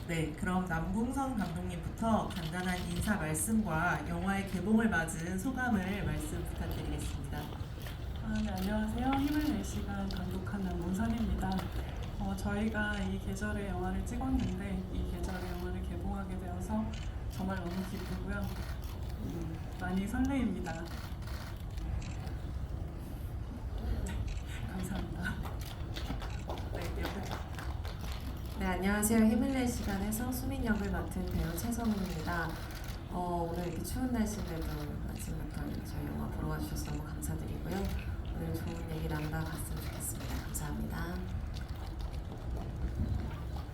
네, 그럼 남궁성 감독님부터 간단한 인사 말씀과 영화의 개봉을 맞은 소감을 말씀 부탁드리겠습니다. 네, 안녕하세요. 힘을 낼 시간 감독한 남문선입니다. 저희가 이 계절의 영화를 찍었는데 이 계절의 영화를 개봉하게 되어서 정말 너무 기쁘고요. 많이 설레입니다. 감사합니다. 네, 옆에 네, 안녕하세요. 힘을 낼 시간에서 수민 역을 맡은 배우 최성우입니다. 오늘 이렇게 추운 날씨인데도 아침부터 저희 영화 보러 와주셔서 너무 감사드리고요. 오늘 좋은 얘기 나누다 갔으면 좋겠습니다. 감사합니다.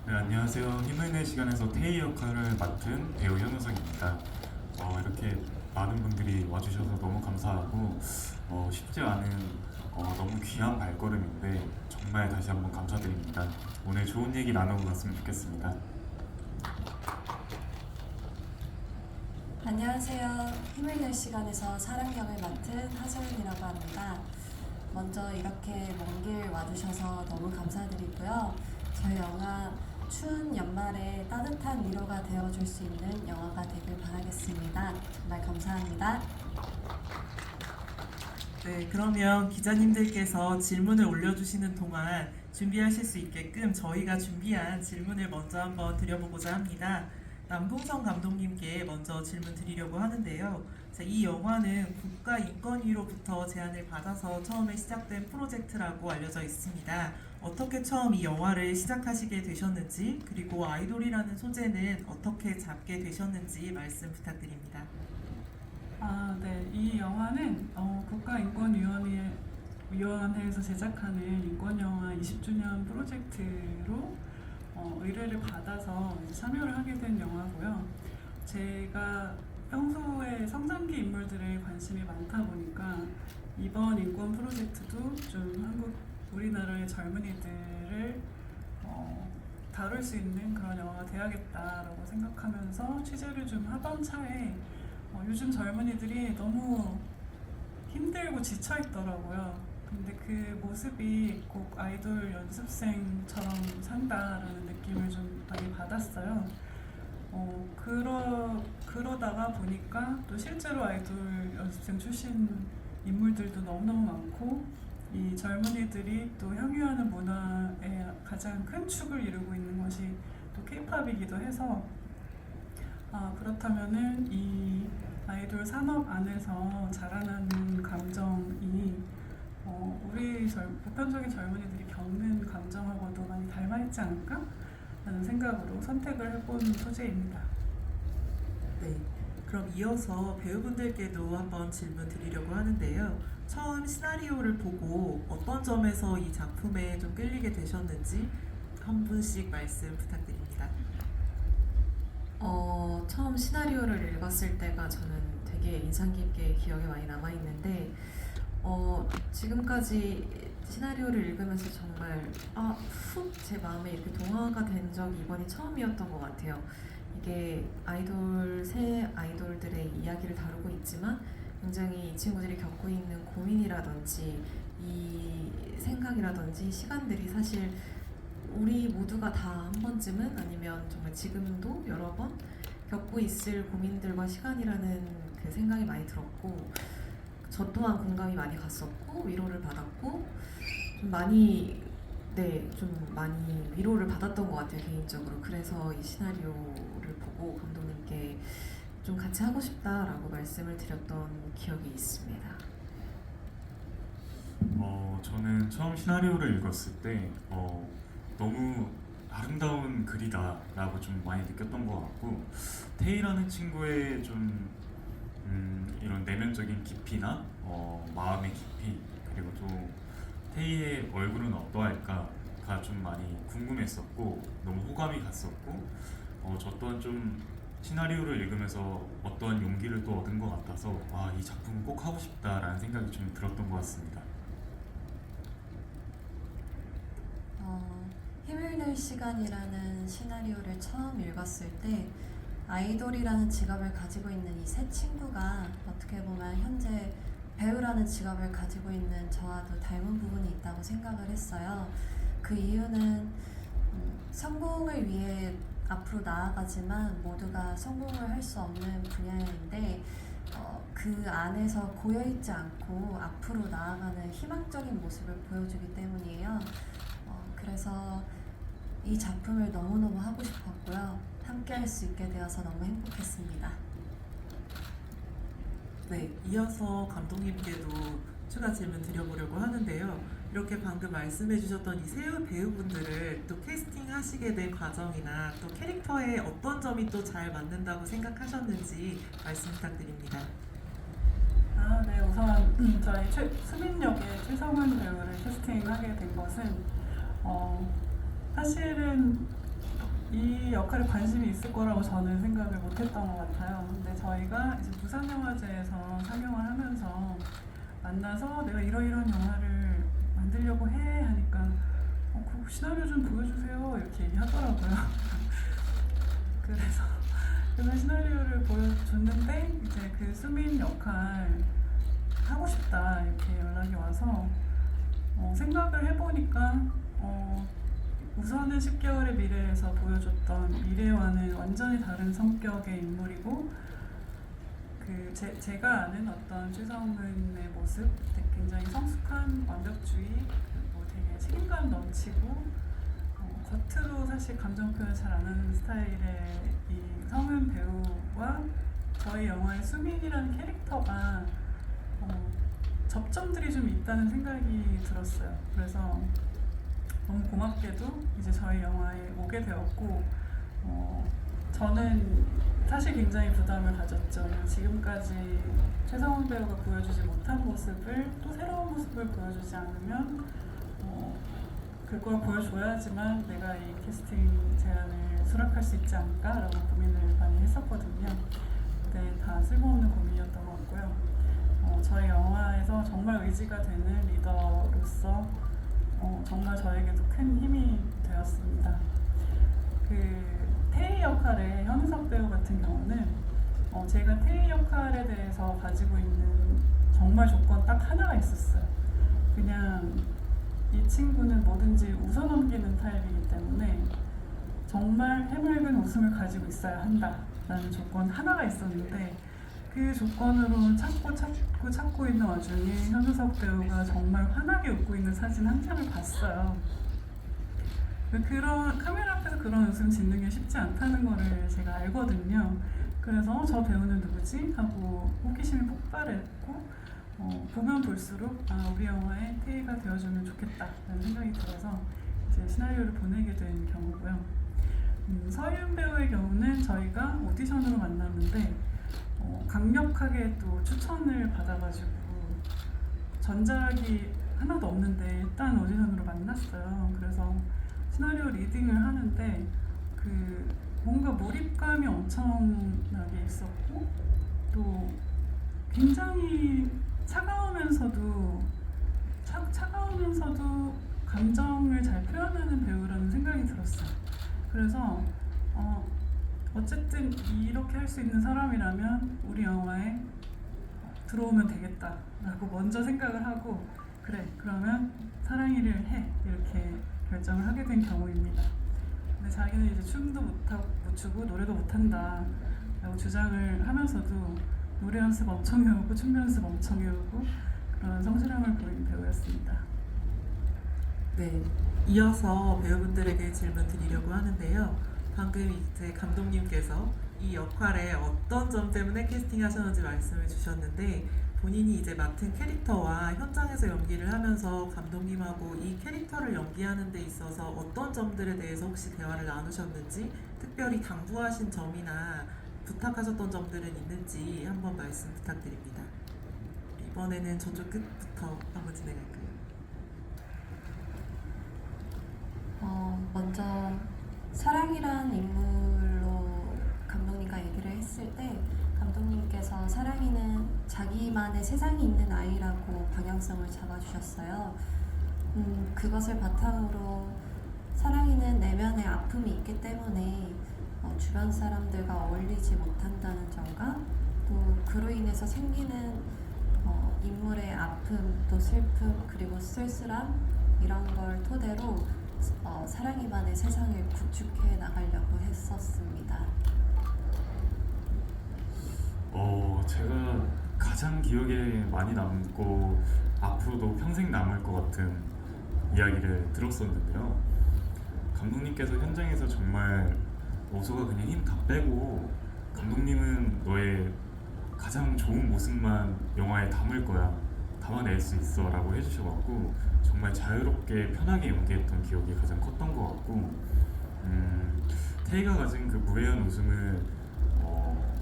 네, 안녕하세요. 힘을 낼 시간에서 태희 역할을 맡은 배우 현우석입니다. 이렇게 많은 분들이 와주셔서 너무 감사하고 쉽지 않은 너무 귀한 발걸음인데 정말 다시 한번 감사드립니다. 오늘 좋은 얘기 나누고 갔으면 좋겠습니다. 안녕하세요. 힘을 낼 시간에서 사랑역을 맡은 하소연이라고 합니다. 먼저 이렇게 먼 길 와주셔서 너무 감사드리고요. 저희 영화 추운 연말에 따뜻한 위로가 되어줄 수 있는 영화가 되길 바라겠습니다. 정말 감사합니다. 네, 그러면 기자님들께서 질문을 올려주시는 동안 준비하실 수 있게끔 저희가 준비한 질문을 먼저 한번 드려보고자 합니다. 남궁성 감독님께 먼저 질문 드리려고 하는데요. 자, 이 영화는 국가인권위로부터 제안을 받아서 처음에 시작된 프로젝트라고 알려져 있습니다. 어떻게 처음 이 영화를 시작하시게 되셨는지, 그리고 아이돌이라는 소재는 어떻게 잡게 되셨는지 말씀 부탁드립니다. 네. 이 영화는 국가인권위원회에서 제작하는 인권영화 20주년 프로젝트로 의뢰를 받아서 참여를 하게 된 영화고요. 제가 평소에 성장기 인물들에 관심이 많다 보니까 이번 인권 프로젝트도 좀 우리나라의 젊은이들을 다룰 수 있는 그런 영화가 돼야겠다라고 생각하면서 취재를 좀 하던 차에 요즘 젊은이들이 너무 힘들고 지쳐 있더라고요. 근데 그 모습이 꼭 아이돌 연습생처럼 산다라는 느낌을 좀 많이 받았어요. 그러다가 보니까 또 실제로 아이돌 연습생 출신 인물들도 너무너무 많고 이 젊은이들이 또 향유하는 문화의 가장 큰 축을 이루고 있는 것이 또 K-팝이기도 해서 그렇다면은 이 아이돌 산업 안에서 자라나는 감정이 보편적인 젊은이들이 겪는 감정하고도 많이 닮아있지 않을까? 라는 생각으로 선택을 해본 소재입니다. 네, 그럼 이어서 배우분들께도 한번 질문 드리려고 하는데요. 처음 시나리오를 보고 어떤 점에서 이 작품에 좀 끌리게 되셨는지 한 분씩 말씀 부탁드립니다. 처음 시나리오를 읽었을 때가 저는 되게 인상 깊게 기억에 많이 남아있는데 지금까지 시나리오를 읽으면서 정말 훅 제 마음에 이렇게 동화가 된 적이 이번이 처음이었던 것 같아요. 이게 새 아이돌들의 이야기를 다루고 있지만 굉장히 이 친구들이 겪고 있는 고민이라든지 이 생각이라든지 시간들이 사실 우리 모두가 다 한 번쯤은 아니면 정말 지금도 여러 번 겪고 있을 고민들과 시간이라는 그 생각이 많이 들었고 저 또한 공감이 많이 갔었고 위로를 받았고 좀 많이 좀 많이 위로를 받았던 것 같아요 개인적으로. 그래서 이 시나리오를 보고 감독님께 좀 같이 하고 싶다라고 말씀을 드렸던 기억이 있습니다. 저는 처음 시나리오를 읽었을 때 너무 아름다운 글이다라고 좀 많이 느꼈던 것 같고 태희라는 친구의 좀 이런 내면적인 깊이나 마음의 깊이 그리고 또 태희의 얼굴은 어떠할까가 좀 많이 궁금했었고 너무 호감이 갔었고 저 또한 좀 시나리오를 읽으면서 어떠한 용기를 또 얻은 것 같아서 이 작품은 꼭 하고 싶다라는 생각이 좀 들었던 것 같습니다. 힘을 낼 시간이라는 시나리오를 처음 읽었을 때 아이돌이라는 직업을 가지고 있는 이 세 친구가 어떻게 보면 현재 배우라는 직업을 가지고 있는 저와도 닮은 부분이 있다고 생각을 했어요. 그 이유는 성공을 위해 앞으로 나아가지만 모두가 성공을 할 수 없는 분야인데 그 안에서 고여있지 않고 앞으로 나아가는 희망적인 모습을 보여주기 때문이에요. 그래서 이 작품을 너무너무 하고 싶었고요. 함께 할 수 있게 되어서 너무 행복했습니다. 네, 이어서 감독님께도 추가 질문 드려보려고 하는데요. 이렇게 방금 말씀해주셨던 이 세 배우분들을 또 캐스팅하시게 된 과정이나 또 캐릭터에 어떤 점이 또 잘 맞는다고 생각하셨는지 말씀 부탁드립니다. 네, 우선 저희 수민 역의 최성훈 배우를 캐스팅하게 된 것은 사실은 이 역할에 관심이 있을 거라고 저는 생각을 못했던 것 같아요. 근데 저희가 이제 부산영화제에서 상영을 하면서 만나서 내가 이러이러한 영화를 만들려고 해 하니까 그 시나리오 좀 보여주세요 이렇게 얘기하더라고요. 그래서 시나리오를 보여줬는데 이제 그 수민 역할 하고 싶다 이렇게 연락이 와서 생각을 해보니까 우선은 10개월의 미래에서 보여줬던 미래와는 완전히 다른 성격의 인물이고 제가 아는 어떤 최성훈의 모습, 굉장히 성숙한 완벽주의, 그리고 되게 책임감 넘치고 겉으로 사실 감정 표현 잘 안 하는 스타일의 이 성훈 배우와 저희 영화의 수민이라는 캐릭터가 접점들이 좀 있다는 생각이 들었어요. 그래서 너무 고맙게도 이제 저희 영화에 오게 되었고 저는 사실 굉장히 부담을 가졌죠. 지금까지 최성훈 배우가 보여주지 못한 모습을 또 새로운 모습을 보여주지 않으면 그걸 보여줘야지만 내가 이 캐스팅 제안을 수락할 수 있지 않을까라고 고민을 많이 했었거든요. 근데 다 쓸모없는 고민이었던 것 같고요. 저희 영화에서 정말 의지가 되는 리더로서 정말 저에게도 큰 힘이 되었습니다. 태희 역할의 현우석 배우 같은 경우는 제가 태희 역할에 대해서 가지고 있는 정말 조건 딱 하나가 있었어요. 그냥 이 친구는 뭐든지 웃어넘기는 타입이기 때문에 정말 해맑은 웃음을 가지고 있어야 한다라는 조건 하나가 있었는데 그 조건으로 찾고 있는 와중에 현우석 배우가 정말 환하게 웃고 있는 사진 한 장을 봤어요. 그런 카메라 앞에서 그런 웃음 짓는 게 쉽지 않다는 거를 제가 알거든요. 그래서 저 배우는 누구지? 하고 호기심이 폭발했고 보면 볼수록 우리 영화에 태희가 되어주면 좋겠다라는 생각이 들어서 이제 시나리오를 보내게 된 경우고요. 서희은 배우의 경우는 저희가 오디션으로 만났는데 강력하게 또 추천을 받아가지고 전작이 하나도 없는데 일단 오디션으로 만났어요. 그래서 시나리오 리딩을 하는데 뭔가 몰입감이 엄청나게 있었고 또 굉장히 차가우면서도 감정을 잘 표현하는 배우라는 생각이 들었어요. 그래서 어쨌든 이렇게 할 수 있는 사람이라면 우리 영화에 들어오면 되겠다라고 먼저 생각을 하고 그래 그러면 사랑이를 해 이렇게 결정을 하게 된 경우입니다. 근데 자기는 이제 춤도 못 추고 노래도 못한다 라고 주장을 하면서도 노래 연습 엄청 해오고 춤 연습 엄청 해오고 그런 성실함을 보인 배우였습니다. 네, 이어서 배우분들에게 질문 드리려고 하는데요. 방금 이제 감독님께서 이 역할에 어떤 점 때문에 캐스팅하셨는지 말씀을 주셨는데 본인이 이제 맡은 캐릭터와 현장에서 연기를 하면서 감독님하고 이 캐릭터를 연기하는 데 있어서 어떤 점들에 대해서 혹시 대화를 나누셨는지 특별히 당부하신 점이나 부탁하셨던 점들은 있는지 한번 말씀 부탁드립니다. 이번에는 저쪽 끝부터 한번 진행할까요? 먼저 사랑이란 인물로 감독님과 얘기를 했을 때 감독님께서 사랑이는 자기만의 세상이 있는 아이라고 방향성을 잡아주셨어요. 그것을 바탕으로 사랑이는 내면의 아픔이 있기 때문에 주변 사람들과 어울리지 못한다는 점과 또 그로 인해서 생기는 인물의 아픔, 또 슬픔, 그리고 쓸쓸함 이런 걸 토대로 사랑이만의 세상을 구축해 나가려고 했었습니다. 제가 가장 기억에 많이 남고 앞으로도 평생 남을 것 같은 이야기를 들었었는데요. 감독님께서 현장에서 정말 오소가 그냥 힘 다 빼고 감독님은 너의 가장 좋은 모습만 영화에 담을 거야, 담아낼 수 있어 라고 해주셔갖고 정말 자유롭게 편하게 연기했던 기억이 가장 컸던 것 같고 태희가 가진 그 무해한 웃음을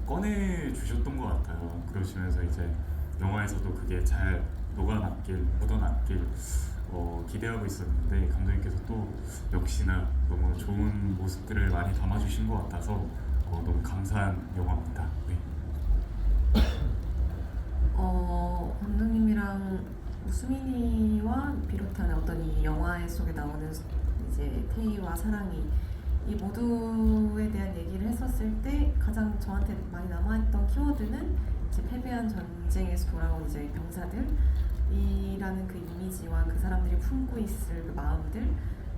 꺼내주셨던 것 같아요. 그러시면서 이제 영화에서도 그게 잘 녹아났길, 묻어났길 기대하고 있었는데 감독님께서 또 역시나 너무 좋은 모습들을 많이 담아주신 것 같아서 너무 감사한 영화입니다. 네. 감독님이랑 수민이와 비롯한 어떤 이 영화 속에 나오는 이제 태희와 사랑이 이 모두에 대한 얘기를 했었을 때 가장 저한테 많이 남아있던 키워드는 이제 패배한 전쟁에서 돌아온 이제 병사들이라는 그 이미지와 그 사람들이 품고 있을 그 마음들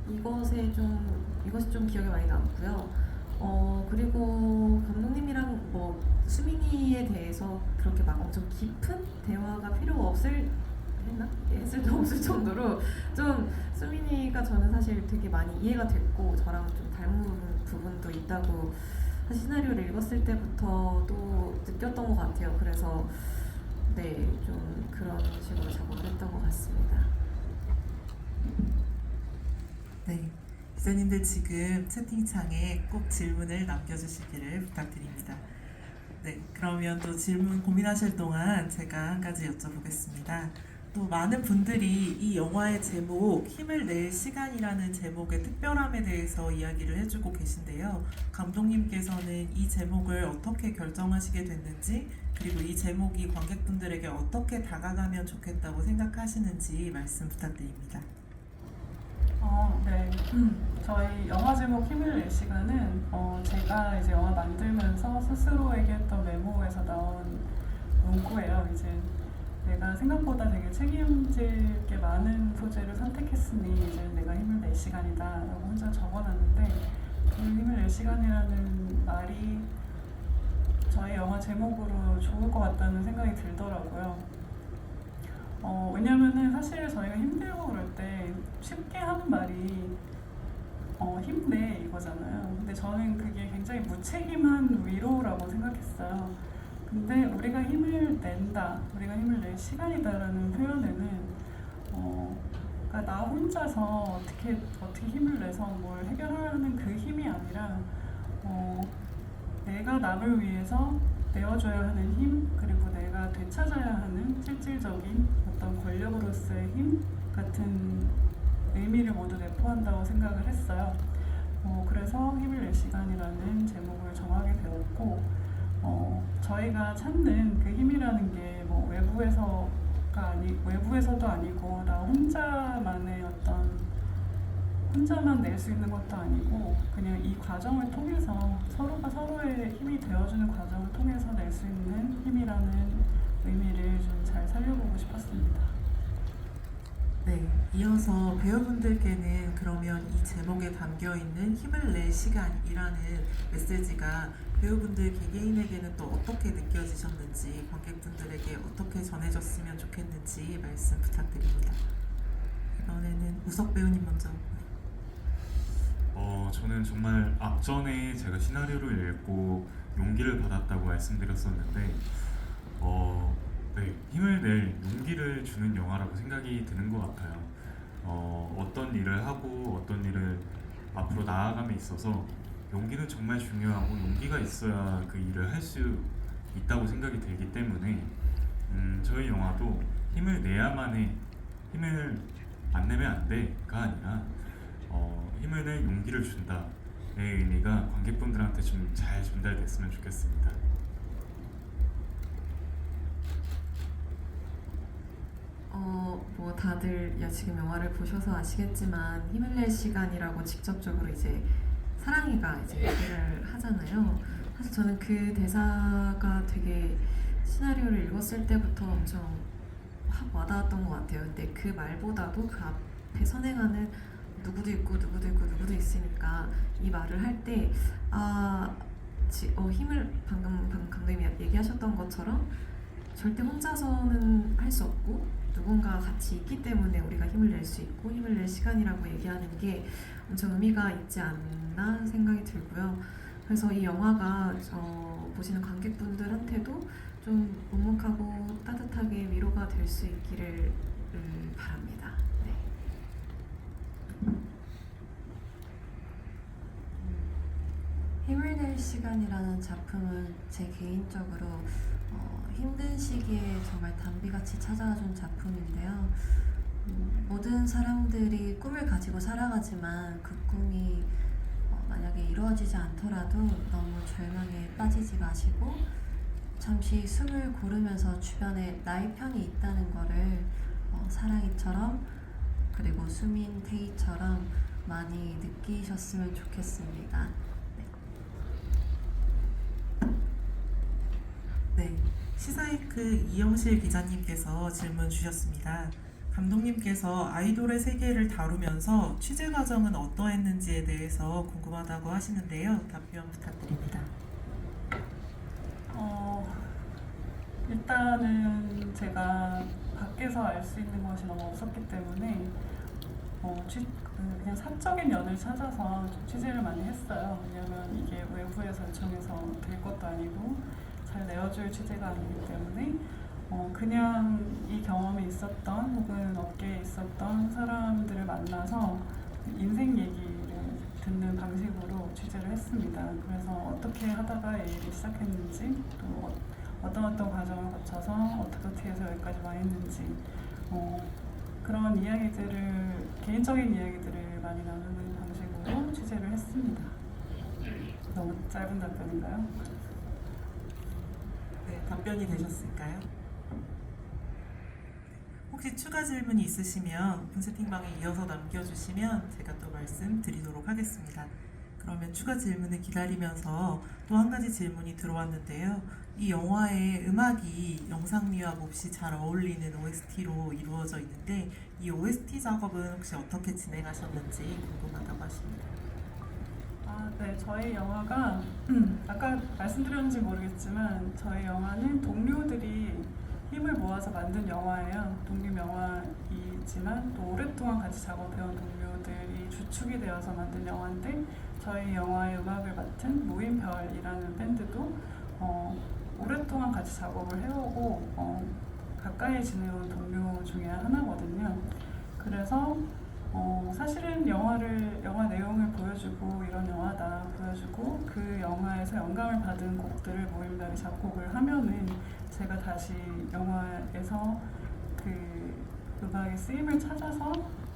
이것이 좀 기억에 많이 남고요. 그리고 감독님이랑 뭐 수민이에 대해서 그렇게 막 엄청 깊은 대화가 필요 없을 정도로 좀 수민이가 저는 사실 되게 많이 이해가 됐고 저랑 좀 닮은 부분도 있다고 사실 시나리오를 읽었을 때부터도 느꼈던 것 같아요. 그래서 네, 좀 그런 식으로 작업을 했던 것 같습니다. 네, 기자님들 지금 채팅창에 꼭 질문을 남겨주시기를 부탁드립니다. 네, 그러면 또 질문 고민하실 동안 제가 한 가지 여쭤보겠습니다. 또 많은 분들이 이 영화의 제목 힘을 낼 시간이라는 제목의 특별함에 대해서 이야기를 해주고 계신데요. 감독님께서는 이 제목을 어떻게 결정하시게 됐는지 그리고 이 제목이 관객분들에게 어떻게 다가가면 좋겠다고 생각하시는지 말씀 부탁드립니다. 네. 저희 영화 제목 힘을 낼 시간은 제가 이제 영화 만들면서 스스로에게 했던 메모에서 나온 문구예요. 이제 내가 생각보다 되게 책임질 게 많은 소재를 선택했으니 이제 내가 힘을 낼 시간이다 라고 혼자 적어놨는데 그 힘을 낼 시간이라는 말이 저희 영화 제목으로 좋을 것 같다는 생각이 들더라고요. 왜냐면은 사실 저희가 힘들고 그럴 때 쉽게 하는 말이 힘내 이거잖아요. 근데 저는 그게 굉장히 무책임한 위로라고 생각했어요. 근데 우리가 힘을 낸다, 우리가 힘을 낼 시간이다라는 표현에는 그러니까 나 혼자서 어떻게 힘을 내서 뭘 해결하는 그 힘이 아니라 내가 남을 위해서 내어줘야 하는 힘, 그리고 내가 되찾아야 하는 실질적인 어떤 권력으로서의 힘 같은 의미를 모두 내포한다고 생각을 했어요. 그래서 힘을 낼 시간이라는 제목을 정하게 되었고 저희가 찾는 그 힘이라는 게 뭐 외부에서도 아니고 나 혼자만 낼 수 있는 것도 아니고 그냥 이 과정을 통해서 서로가 서로의 힘이 되어주는 과정을 통해서 낼 수 있는 힘이라는 의미를 좀 잘 살려보고 싶었습니다. 네, 이어서 배우분들께는 그러면 이 제목에 담겨있는 힘을 낼 시간이라는 메시지가 배우분들 개개인에게는 또 어떻게 느껴지셨는지 관객분들에게 어떻게 전해졌으면 좋겠는지 말씀 부탁드립니다. 이번에는 우석 배우님 먼저. 저는 정말 앞전에 제가 시나리오를 읽고 용기를 받았다고 말씀드렸었는데 네, 힘을 낼 용기를 주는 영화라고 생각이 드는 것 같아요. 어떤 일을 하고 어떤 일을 앞으로 나아감에 있어서 용기는 정말 중요하고 용기가 있어야 그 일을 할 수 있다고 생각이 들기 때문에 저희 영화도 힘을 내야만 해, 힘을 안 내면 안 돼가 아니라 힘을 낼 용기를 준다의 의미가 관객분들한테 좀 잘 전달됐으면 좋겠습니다. 뭐 다들 지금 영화를 보셔서 아시겠지만 힘을 낼 시간이라고 직접적으로 이제 사랑이가 이제 얘기를 하잖아요. 사실 저는 그 대사가 되게 시나리오를 읽었을 때부터 엄청 확 와닿았던 것 같아요. 근데 그 말보다도 그 앞에 선행하는 누구도 있고 누구도 있고 누구도 있으니까 이 말을 할 때 힘을 방금 감독님이 얘기하셨던 것처럼 절대 혼자서는 할 수 없고 누군가 같이 있기 때문에 우리가 힘을 낼 수 있고 힘을 낼 시간이라고 얘기하는 게 엄청 의미가 있지 않나 생각이 들고요. 그래서 이 영화가 보시는 관객분들한테도 좀 묵묵하고 따뜻하게 위로가 될 수 있기를 바랍니다. 네. 힘을 낼 시간이라는 작품은 제 개인적으로 힘든 시기에 정말 단비같이 찾아와준 작품인데요. 모든 사람들이 꿈을 가지고 살아가지만 그 꿈이 만약에 이루어지지 않더라도 너무 절망에 빠지지 마시고 잠시 숨을 고르면서 주변에 나의 편이 있다는 거를 사랑이처럼 그리고 수민, 태희처럼 많이 느끼셨으면 좋겠습니다. 네, 시사이크 이영실 기자님께서 질문 주셨습니다. 감독님께서 아이돌의 세계를 다루면서 취재 과정은 어떠했는지에 대해서 궁금하다고 하시는데요. 답변 부탁드립니다. 일단은 제가 밖에서 알 수 있는 것이 너무 없었기 때문에 그냥 사적인 연을 찾아서 좀 취재를 많이 했어요. 왜냐면 이게 외부에서 요청해서 될 것도 아니고 잘 내어줄 취재가 아니기 때문에 그냥 이 경험이 있었던 혹은 업계에 있었던 사람들을 만나서 인생 얘기를 듣는 방식으로 취재를 했습니다. 그래서 어떻게 하다가 이 일이 시작했는지 또 어떤 과정을 거쳐서 어떻게 해서 여기까지 와 있는지 그런 이야기들을 개인적인 이야기들을 많이 나누는 방식으로 취재를 했습니다. 너무 짧은 답변인가요? 네, 답변이 되셨을까요? 혹시 추가 질문이 있으시면 오픈 채팅방에 이어서 남겨주시면 제가 또 말씀드리도록 하겠습니다. 그러면 추가 질문을 기다리면서 또 한 가지 질문이 들어왔는데요. 이 영화의 음악이 영상미와 몹시 잘 어울리는 OST로 이루어져 있는데 이 OST 작업은 혹시 어떻게 진행하셨는지 궁금하다고 하십니다. 네, 저희 영화가 아까 말씀드렸는지 모르겠지만 저희 영화는 동료들이 힘을 모아서 만든 영화예요. 독립 영화이지만 또 오랫동안 같이 작업해온 동료들이 주축이 되어서 만든 영화인데 저희 영화의 음악을 맡은 모임별이라는 밴드도 오랫동안 같이 작업을 해오고 가까이 지내온 동료 중에 하나거든요. 그래서 사실은 영화 내용을 보여주고 이런 영화다 보여주고 그 영화에서 영감을 받은 곡들을 모임별이 작곡을 하면은 제가 다시 영화에서 그 음악의 쓰임을 찾아서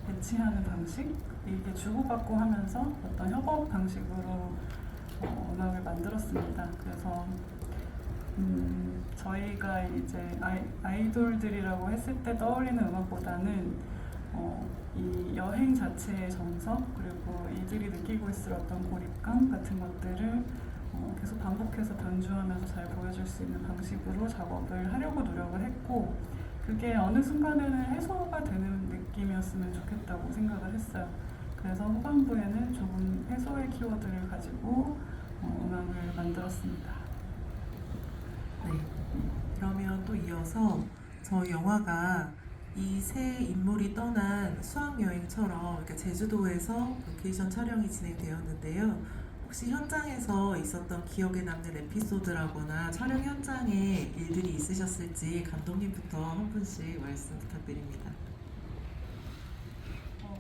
배치하는 방식 이게 주고받고 하면서 어떤 협업 방식으로 음악을 만들었습니다. 그래서 저희가 이제 아이돌들이라고 했을 때 떠올리는 음악보다는 이 여행 자체의 정석 그리고 이들이 느끼고 있을 어떤 고립감 같은 것들을 계속 반복해서 변주하면서 잘 보여줄 수 있는 방식으로 작업을 하려고 노력을 했고 그게 어느 순간에는 해소가 되는 느낌이었으면 좋겠다고 생각을 했어요. 그래서 후반부에는 조금 해소의 키워드를 가지고 음악을 만들었습니다. 네, 그러면 또 이어서 저희 영화가 이 세 인물이 떠난 수학여행처럼 이렇게 제주도에서 로케이션 촬영이 진행되었는데요. 혹시 현장에서 있었던 기억에 남는 에피소드라거나 촬영 현장에 일들이 있으셨을지 감독님부터 한 분씩 말씀 부탁드립니다.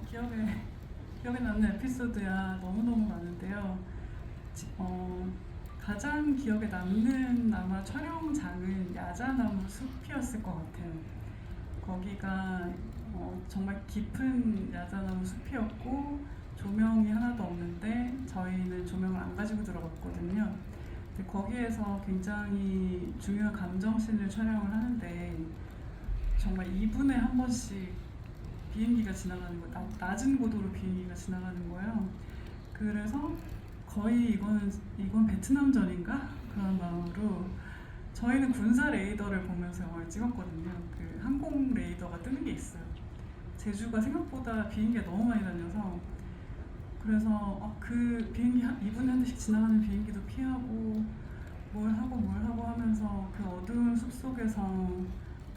기억에 남는 에피소드야 너무너무 많은데요. 가장 기억에 남는 아마 촬영장은 야자나무 숲이었을 것 같아요. 거기가 정말 깊은 야자나무 숲이었고 조명이 하나도 없는데 저희는 조명을 안 가지고 들어갔거든요. 근데 거기에서 굉장히 중요한 감정씬을 촬영을 하는데 정말 2분에 한 번씩 비행기가 지나가는 거예요. 낮은 고도로 비행기가 지나가는 거예요. 그래서 거의 이건 베트남전인가? 그런 마음으로 저희는 군사 레이더를 보면서 영화를 찍었거든요. 그 항공 레이더가 뜨는 게 있어요. 제주가 생각보다 비행기가 너무 많이 다녀서 그래서 그 비행기 2분에 한 대씩 지나가는 비행기도 피하고 뭘 하고 하면서 그 어두운 숲속에서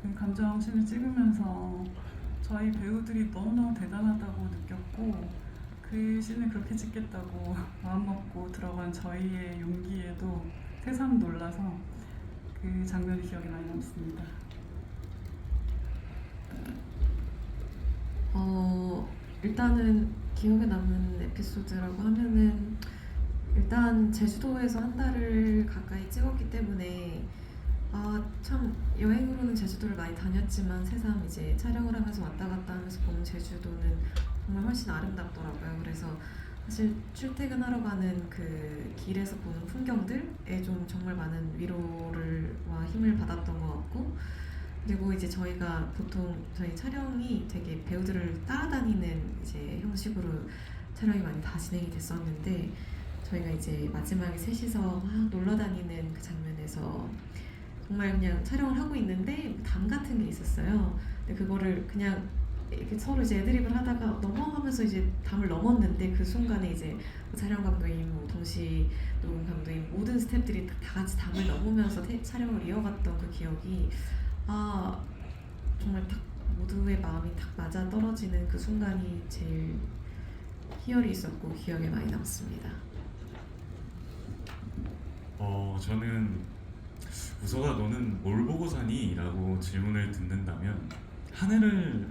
그 감정신을 찍으면서 저희 배우들이 너무너무 대단하다고 느꼈고 그 씬을 그렇게 찍겠다고 마음먹고 들어간 저희의 용기에도 새삼 놀라서 그 장면이 기억에 많이 남습니다. 일단은 기억에 남는 에피소드라고 하면은 일단 제주도에서 한 달을 가까이 찍었기 때문에 참 여행으로는 제주도를 많이 다녔지만 새삼 이제 촬영을 하면서 왔다 갔다 하면서 보는 제주도는 정말 훨씬 아름답더라고요. 그래서 사실 출퇴근하러 가는 그 길에서 보는 풍경들에 좀 정말 많은 위로와 힘을 받았던 것 같고, 그리고 이제 저희가 보통 저희 촬영이 되게 배우들을 따라다니는 이제 형식으로 촬영이 많이 다 진행이 됐었는데, 저희가 이제 마지막에 셋이서 막 놀러다니는 그 장면에서 정말 그냥 촬영을 하고 있는데 담 같은 게 있었어요. 근데 그거를 그냥 이렇게 서로 이제 애드립을 하다가 넘어가면서 이제 담을 넘었는데 그 순간에 이제 촬영 감독님, 동시 녹음 감독님 모든 스태프들이 다 같이 담을 넘으면서 촬영을 이어갔던 그 기억이 정말 딱 모두의 마음이 딱 맞아 떨어지는 그 순간이 제일 희열이 있었고 기억에 많이 남습니다. 저는 우서가 너는 뭘 보고 사니? 라고 질문을 듣는다면 하늘을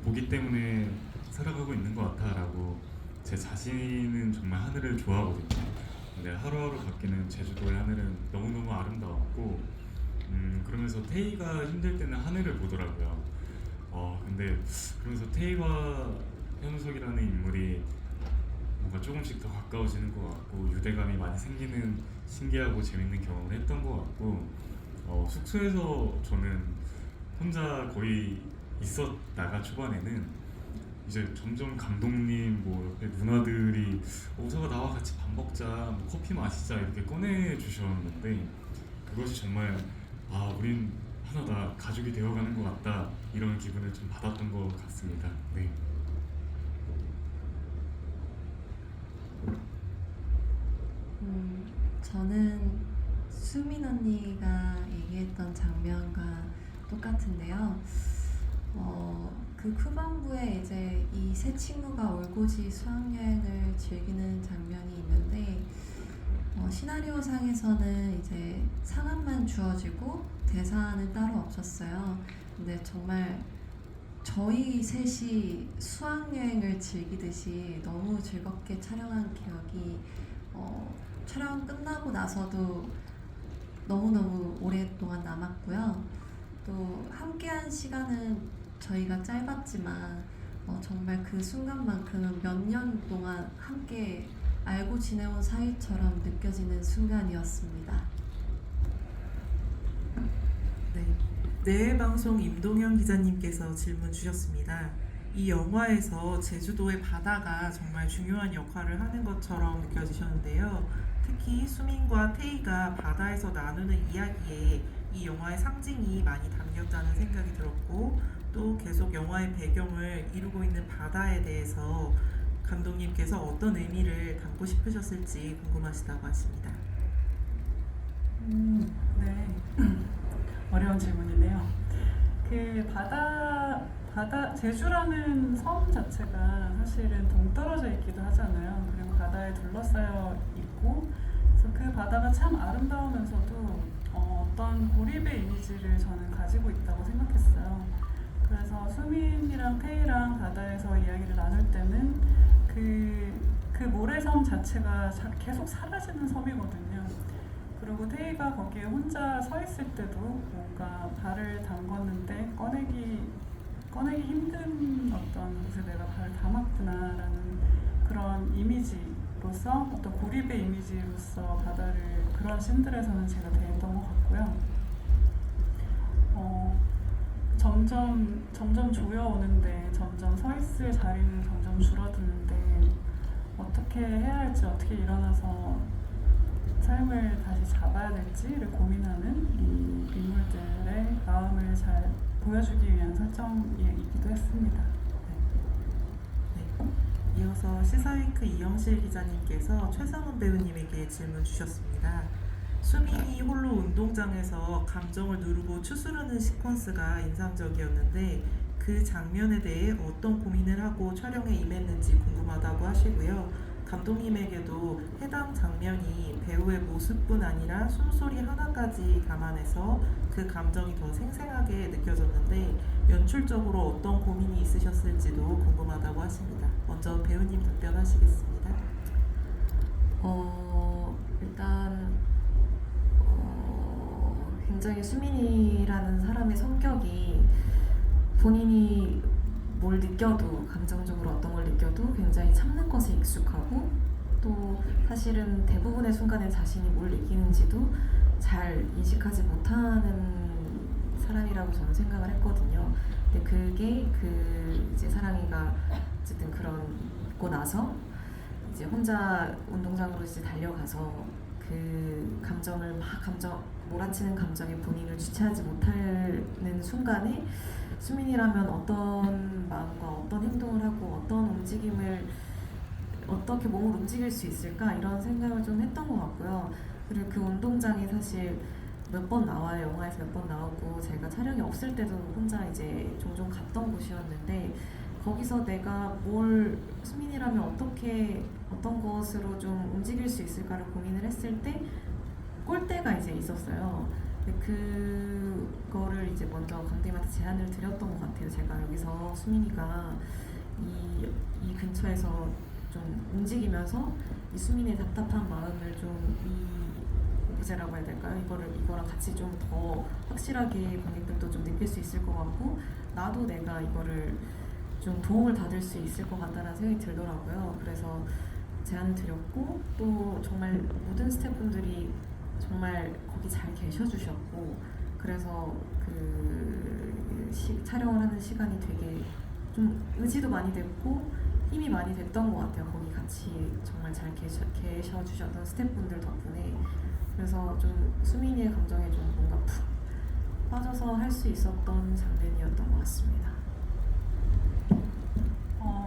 보기 때문에 살아가고 있는 것 같아 라고, 제 자신은 정말 하늘을 좋아하거든요. 근데 하루하루 바뀌는 제주도의 하늘은 너무너무 아름다웠고, 그러면서 태희가 힘들 때는 하늘을 보더라고요. 근데 그러면서 태희와 현우석이라는 인물이 뭔가 조금씩 더 가까워지는 것 같고 유대감이 많이 생기는 신기하고 재밌는 경험을 했던 것 같고, 숙소에서 저는 혼자 거의 있었다가 초반에는 이제 점점 감독님, 옆에 누나들이 우서가 나와 같이 밥 먹자, 커피 마시자 이렇게 꺼내 주셨는데, 그것이 정말 우린 하나다, 가족이 되어가는 것 같다, 이런 기분을 좀 받았던 것 같습니다. 네. 저는 수민 언니가 얘기했던 장면과 똑같은데요. 그 후반부에 이제 이 세 친구가 올고지 수학여행을 즐기는 장면이 있는데, 시나리오 상에서는 이제 상황만 주어지고 대사는 따로 없었어요. 근데 정말 저희 셋이 수학여행을 즐기듯이 너무 즐겁게 촬영한 기억이 촬영 끝나고 나서도 너무너무 오랫동안 남았고요. 또 함께한 시간은 저희가 짧았지만 정말 그 순간만큼은 몇 년 동안 함께 알고 지내온 사이처럼 느껴지는 순간이었습니다. 네, 내외방송 임동현 기자님께서 질문 주셨습니다. 이 영화에서 제주도의 바다가 정말 중요한 역할을 하는 것처럼 느껴지셨는데요. 특히 수민과 태희가 바다에서 나누는 이야기에 이 영화의 상징이 많이 담겼다는 생각이 들었고, 또 계속 영화의 배경을 이루고 있는 바다에 대해서 감독님께서 어떤 의미를 담고 싶으셨을지 궁금하시다고 하십니다. 네. 어려운 질문이네요. 그 제주라는 섬 자체가 사실은 동떨어져 있기도 하잖아요. 그리고 바다에 둘러싸여 있고, 그래서 그 바다가 참 아름다우면서도 어떤 고립의 이미지를 저는 가지고 있다고 생각했어요. 그래서 수민이랑 태희랑 바다에서 이야기를 나눌 때는 그 모래섬 자체가 계속 사라지는 섬이거든요. 그리고 태희가 거기에 혼자 서 있을 때도 뭔가 발을 담궜는데 꺼내기 힘든 어떤 곳에 내가 발을 담았구나라는 그런 이미지로서, 어떤 고립의 이미지로서 바다를 그런 씬들에서는 제가 대했던 것 같고요. 점점 조여오는데, 점점 서 있을 자리는 점점 줄어드는데 어떻게 해야 할지, 어떻게 일어나서 삶을 다시 잡아야 될지를 고민하는 이 인물들의 마음을 잘 보여주기 위한 설정이기도 했습니다. 네. 이어서 시사위크 이영실 기자님께서 최성훈 배우님에게 질문 주셨습니다. 수민이 홀로 운동장에서 감정을 누르고 추스르는 시퀀스가 인상적이었는데 그 장면에 대해 어떤 고민을 하고 촬영에 임했는지 궁금하다고 하시고요. 감독님에게도 해당 장면이 배우의 모습뿐 아니라 숨소리 하나까지 감안해서 그 감정이 더 생생하게 느껴졌는데 연출적으로 어떤 고민이 있으셨을지도 궁금하다고 하십니다. 먼저 배우님 답변하시겠습니다. 일단 굉장히 수민이라는 사람의 성격이 본인이 뭘 느껴도 감정적으로 어떤 걸 느껴도 굉장히 참는 것에 익숙하고 또 사실은 대부분의 순간에 자신이 뭘 느끼는지도 잘 인식하지 못하는 사람이라고 저는 생각을 했거든요. 근데 그게 이제 사랑이가 어쨌든 그러고 나서 이제 혼자 운동장으로 이제 달려가서 그 감정을 몰아치는 감정에 본인을 주체하지 못하는 순간에 수민이라면 어떤 마음과 어떤 행동을 하고 어떤 움직임을 어떻게 몸을 움직일 수 있을까 이런 생각을 좀 했던 것 같고요. 그리고 그 운동장이 사실 몇 번 나와요. 영화에서 몇 번 나오고 제가 촬영이 없을 때도 혼자 이제 종종 갔던 곳이었는데 거기서 내가 수민이라면 어떤 것으로 좀 움직일 수 있을까를 고민을 했을 때 꼴대가 이제 있었어요. 그거를 이제 먼저 감독님한테 제안을 드렸던 것 같아요. 제가 여기서 수민이가 이 근처에서 좀 움직이면서 이 수민의 답답한 마음을 좀 오브제라고 해야 될까요? 이거랑 같이 좀 더 확실하게 관객들도 좀 느낄 수 있을 것 같고 나도 내가 이거를 좀 도움을 받을 수 있을 것 같다는 생각이 들더라고요. 그래서 제안을 드렸고 또 정말 모든 스태프분들이 정말 거기 잘 계셔주셨고 그래서 촬영을 하는 시간이 되게 좀 의지도 많이 됐고 힘이 많이 됐던 것 같아요. 거기 같이 정말 잘 계셔주셨던 스태프분들 덕분에 그래서 좀 수민이의 감정에 좀 뭔가 푹 빠져서 할 수 있었던 장면이었던 것 같습니다.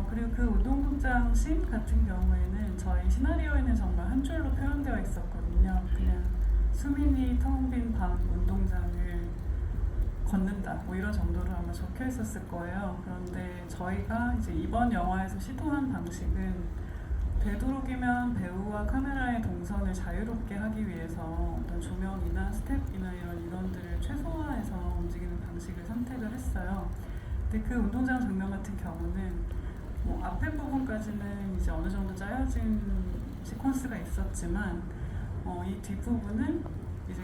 그리고 그 운동장 씬 같은 경우에는 저희 시나리오에는 정말 한 줄로 표현되어 있었거든요. 그냥 수민이 텅 빈 방 운동장을 걷는다 뭐 이런 정도로 아마 적혀 있었을 거예요. 그런데 저희가 이제 이번 영화에서 시도한 방식은 되도록이면 배우와 카메라의 동선을 자유롭게 하기 위해서 어떤 조명이나 스텝이나 이런 인원들을 최소화해서 움직이는 방식을 선택을 했어요. 근데 그 운동장 장면 같은 경우는 뭐 앞에 부분까지는 이제 어느 정도 짜여진 시퀀스가 있었지만 이 뒷부분은 이제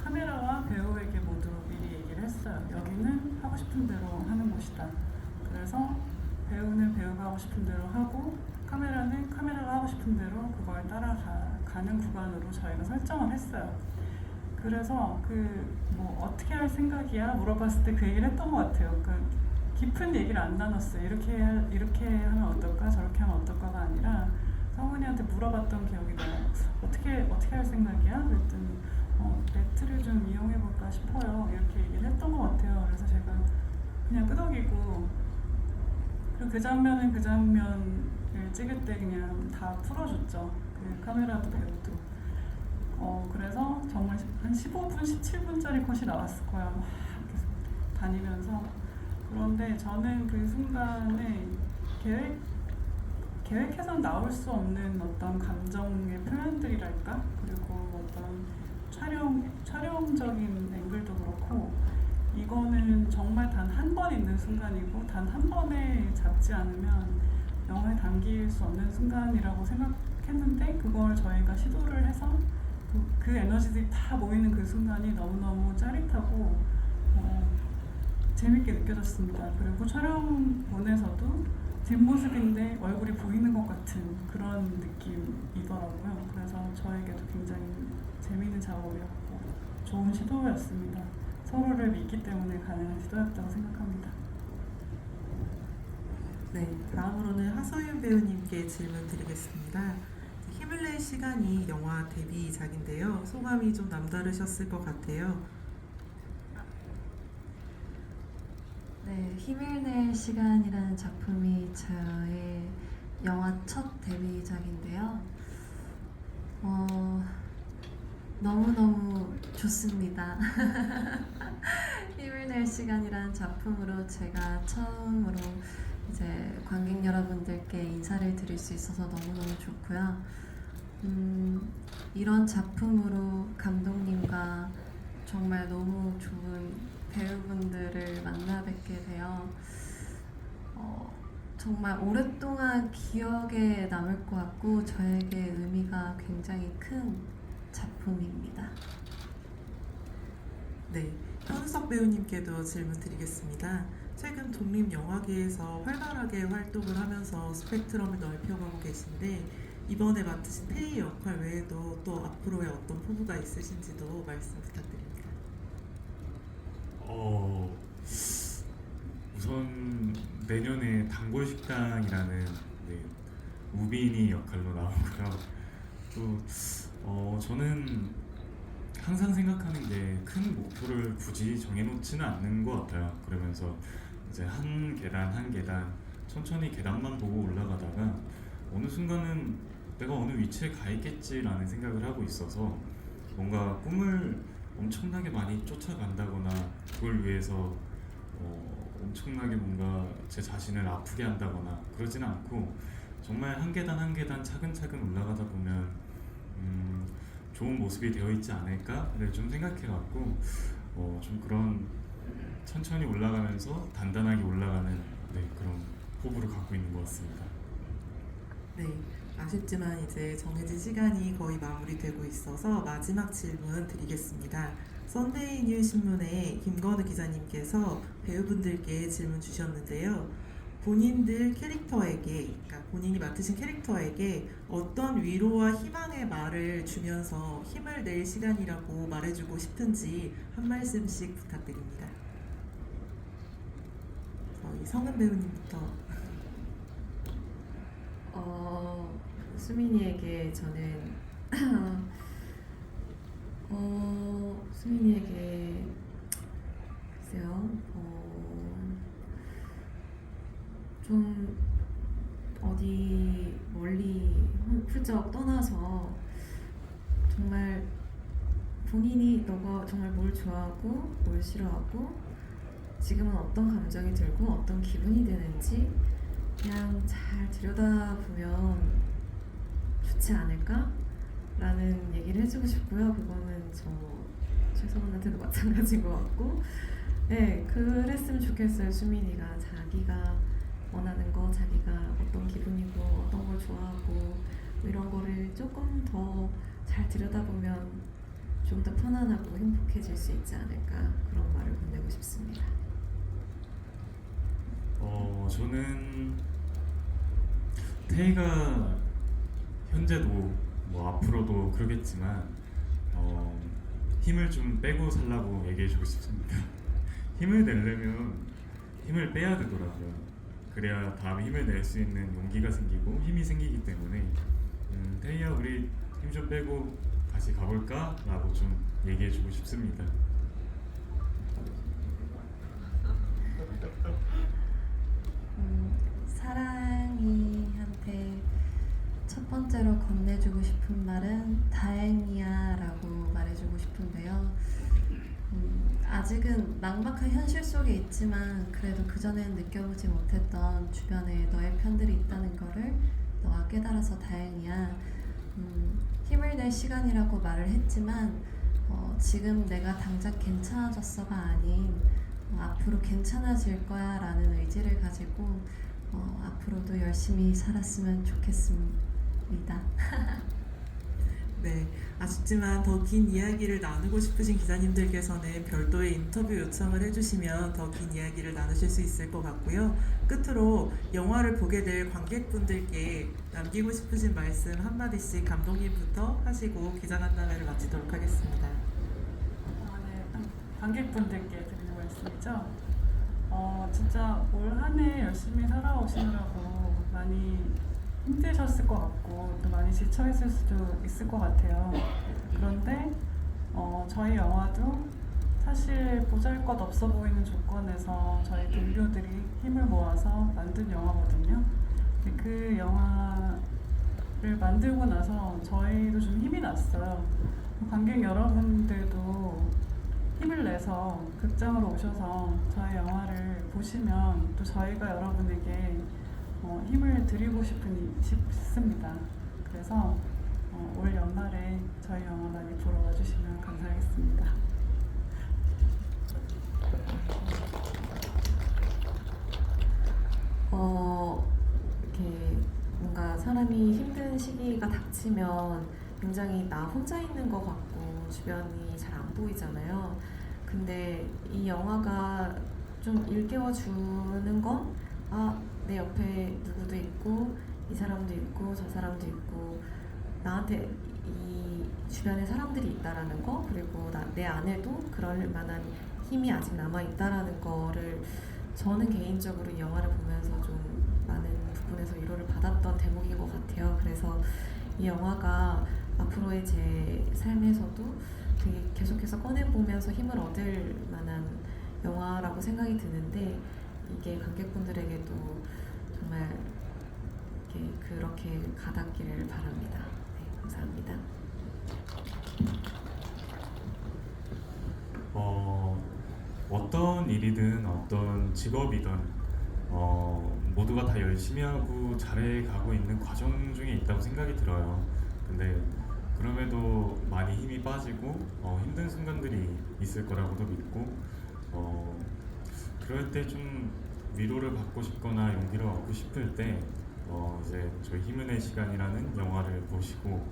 카메라와 배우에게 모두 미리 얘기를 했어요. 여기는 하고 싶은 대로 하는 곳이다. 그래서 배우는 배우가 하고 싶은 대로 하고 카메라는 카메라가 하고 싶은 대로 그걸 따라가는 구간으로 저희가 설정을 했어요. 그래서 뭐 어떻게 할 생각이야? 물어봤을 때 그 얘기를 했던 것 같아요. 그러니까 깊은 얘기를 안 나눴어요. 이렇게 하면 어떨까? 저렇게 하면 어떨까가 아니라 성훈이한테 물어봤던 기억이 나요. 어떻게 할 생각이야? 그랬더니 매트를 좀 이용해볼까 싶어요. 이렇게 얘기를 했던 것 같아요. 그래서 제가 그냥 끄덕이고 그리고 그 장면을 찍을 때 그냥 다 풀어줬죠. 그 카메라도 배우도. 그래서 정말 한 15분, 17분짜리 컷이 나왔을 거야. 막 계속 다니면서. 그런데 저는 그 순간에 계획해서 나올 수 없는 어떤 감정의 표현들이랄까? 그리고 어떤 촬영적인 앵글도 그렇고 이거는 정말 단 한 번 있는 순간이고 단 한 번에 잡지 않으면 영화에 담길 수 없는 순간이라고 생각했는데 그걸 저희가 시도를 해서 그 에너지들이 다 모이는 그 순간이 너무너무 짜릿하고 재밌게 느껴졌습니다. 그리고 촬영본에서도 뒷모습인데 얼굴이 보이는 것 같은 그런 느낌이더라고요. 그래서 저에게도 굉장히 재미있는 작업이었고 좋은 시도였습니다. 서로를 믿기 때문에 가능한 시도였다고 생각합니다. 네, 다음으로는 하서윤 배우님께 질문 드리겠습니다. 힘을 낼 시간이 영화 데뷔작인데요. 소감이 좀 남다르셨을 것 같아요. 네, 힘을 낼 시간이라는 작품이 저의 영화 첫 데뷔작인데요. 너무너무 좋습니다. 힘을 낼 시간이라는 작품으로 제가 처음으로 이제 관객 여러분들께 인사를 드릴 수 있어서 너무너무 좋고요. 이런 작품으로 감독님과 정말 너무 좋은 배우분들을 만나 뵙게 되어 정말 오랫동안 기억에 남을 것 같고 저에게 의미가 굉장히 큰 작품입니다. 네, 현수석 배우님께도 질문 드리겠습니다. 최근 독립영화계에서 활발하게 활동을 하면서 스펙트럼을 넓혀가고 계신데 이번에 맡으신 태희 역할 외에도 또 앞으로의 어떤 포부가 있으신지도 말씀 부탁드립니다. 우선 내년에 단골 식당이라는 네, 우빈이 역할로 나오고요. 또 저는 항상 생각하는 게 큰 목표를 굳이 정해놓지는 않는 것 같아요. 그러면서 이제 한 계단 한 계단 천천히 계단만 보고 올라가다가 어느 순간은 내가 어느 위치에 가 있겠지라는 생각을 하고 있어서 뭔가 꿈을 엄청나게 많이 쫓아간다거나 그걸 위해서 엄청나게 뭔가 제 자신을 아프게 한다거나 그러지는 않고 정말 한 계단 한 계단 차근차근 올라가다 보면 좋은 모습이 되어 있지 않을까를 좀 생각해갖고 좀 그런 천천히 올라가면서 단단하게 올라가는 그런 포부를 갖고 있는 것 같습니다. 네, 아쉽지만 이제 정해진 시간이 거의 마무리되고 있어서 마지막 질문 드리겠습니다. 썬데이 뉴 신문의 김건우 기자님께서 배우분들께 질문 주셨는데요. 본인들 캐릭터에게, 그러니까 본인이 맡으신 캐릭터에게 어떤 위로와 희망의 말을 주면서 힘을 낼 시간이라고 말해주고 싶은지 한 말씀씩 부탁드립니다. 저희 성은 배우님부터. 수민이에게 저는 수민이에게 글쎄요, 좀 어디 멀리 훌쩍 떠나서 정말 본인이 너가 정말 뭘 좋아하고 뭘 싫어하고 지금은 어떤 감정이 들고 어떤 기분이 드는지 그냥 잘 들여다보면 좋지 않을까? 라는 얘기를 해주고 싶고요. 그거는 저 최성원한테도 마찬가지인 것 같고 네, 그랬으면 좋겠어요. 수민이가 자기가 원하는 거, 자기가 어떤 기분이고 어떤 걸 좋아하고 뭐 이런 거를 조금 더 잘 들여다보면 좀 더 편안하고 행복해질 수 있지 않을까 그런 말을 건네고 싶습니다. 저는 태희가 현재도 뭐 앞으로도 그러겠지만 힘을 좀 빼고 살라고 얘기해주고 싶습니다. 힘을 내려면 힘을 빼야 되더라고요. 그래야 다음에 힘을 낼 수 있는 용기가 생기고 힘이 생기기 때문에 태희야 우리 힘 좀 빼고 다시 가볼까? 라고 좀 얘기해주고 싶습니다. 사랑이한테 첫 번째로 건네주고 싶은 말은 다행이야 라고 말해주고 싶은데요. 아직은 막막한 현실 속에 있지만 그래도 그전엔 느껴보지 못했던 주변에 너의 편들이 있다는 거를 너가 깨달아서 다행이야. 힘을 낼 시간이라고 말을 했지만 지금 내가 당장 괜찮아졌어가 아닌 앞으로 괜찮아질 거야 라는 의지를 가지고 앞으로도 열심히 살았으면 좋겠습니다. 네, 아쉽지만 더 긴 이야기를 나누고 싶으신 기자님들께서는 별도의 인터뷰 요청을 해주시면 더 긴 이야기를 나누실 수 있을 것 같고요. 끝으로 영화를 보게 될 관객분들께 남기고 싶으신 말씀 한마디씩 감독님부터 하시고 기자간담회를 마치도록 하겠습니다. 네, 관객분들께 드리는 말씀이죠. 진짜 올 한 해 열심히 살아오시느라고 많이 힘드셨을 것 같고 또 많이 지쳐있을 수도 있을 것 같아요. 그런데 저희 영화도 사실 보잘것 없어 보이는 조건에서 저희 동료들이 힘을 모아서 만든 영화거든요. 근데 그 영화를 만들고 나서 저희도 좀 힘이 났어요. 관객 여러분들도 힘을 내서 극장으로 오셔서 저희 영화를 보시면 또 저희가 여러분에게 힘을 드리고 싶습니다. 그래서 올 연말에 저희 영화 많이 보러 와주시면 감사하겠습니다. 이렇게 뭔가 사람이 힘든 시기가 닥치면 굉장히 나 혼자 있는 것 같고 주변이 잘 안 보이잖아요. 근데 이 영화가 좀 일깨워주는 건 내 옆에 누구도 있고 이 사람도 있고 저 사람도 있고 나한테 이 주변에 사람들이 있다라는 거, 그리고 내 안에도 그럴 만한 힘이 아직 남아 있다라는 거를 저는 개인적으로 이 영화를 보면서 좀 많은 부분에서 위로를 받았던 대목인 것 같아요. 그래서 이 영화가 앞으로의 제 삶에서도 되게 계속해서 꺼내보면서 힘을 얻을 만한 영화라고 생각이 드는데, 이게 관객분들에게도 정말 그렇게 가닿기를 바랍니다. 네, 감사합니다. 어떤 일이든 어떤 직업이든 모두가 다 열심히 하고 잘해가고 있는 과정 중에 있다고 생각이 들어요. 근데 그럼에도 많이 힘이 빠지고 힘든 순간들이 있을 거라고도 믿고 그럴 때 좀 위로를 받고 싶거나 용기를 얻고 싶을 때 이제 저희 힘을 낼 시간이라는 영화를 보시고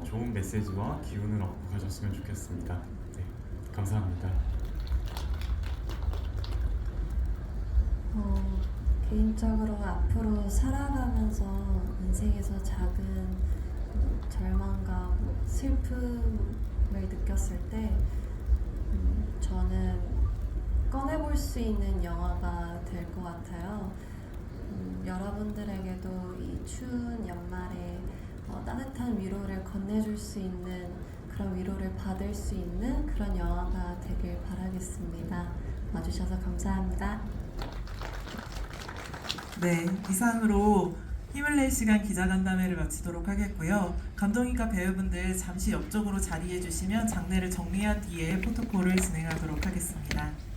좋은 메시지와 기운을 얻고 가셨으면 좋겠습니다. 네, 감사합니다. 개인적으로 앞으로 살아가면서 인생에서 작은 절망과 슬픔을 느꼈을 때 저는 꺼내볼 수 있는 영화가 될 것 같아요. 여러분들에게도 이 추운 연말에 따뜻한 위로를 건네줄 수 있는, 그런 위로를 받을 수 있는 그런 영화가 되길 바라겠습니다. 와주셔서 감사합니다. 네, 이상으로 힘을 낼 시간 기자간담회를 마치도록 하겠고요. 감독님과 배우분들 잠시 옆쪽으로 자리해 주시면 장례를 정리한 뒤에 포토콜을 진행하도록 하겠습니다.